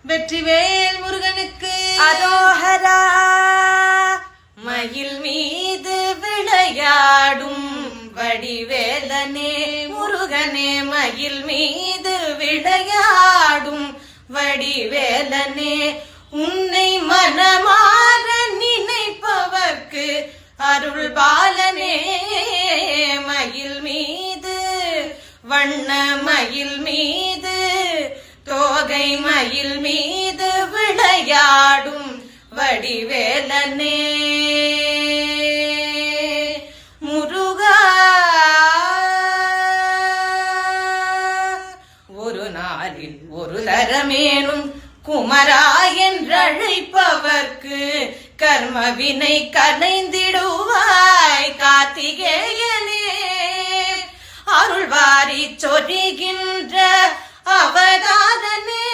வெற்றிவேல் முருகனுக்கு அரோஹரா. மயில் மீது விளையாடும் வடிவேலனே முருகனே, மயில் மீது விளையாடும் வடிவேலனே, உன்னை மனமாற நினைப்பவர்க்கு அருள் பாலனே. மயில் மீது வண்ண மயில் மீது தோகை மயில் மீது விளையாடும் வடிவேலனே முருகா. ஒரு நாளில் ஒரு தரமேனும் குமரா என்றழைப்பவர்க்கு கர்மவினை கலைந்திடுவாய் கார்த்திகேயனே. அருள்வாரி சொரிகின்ற அவதாரனே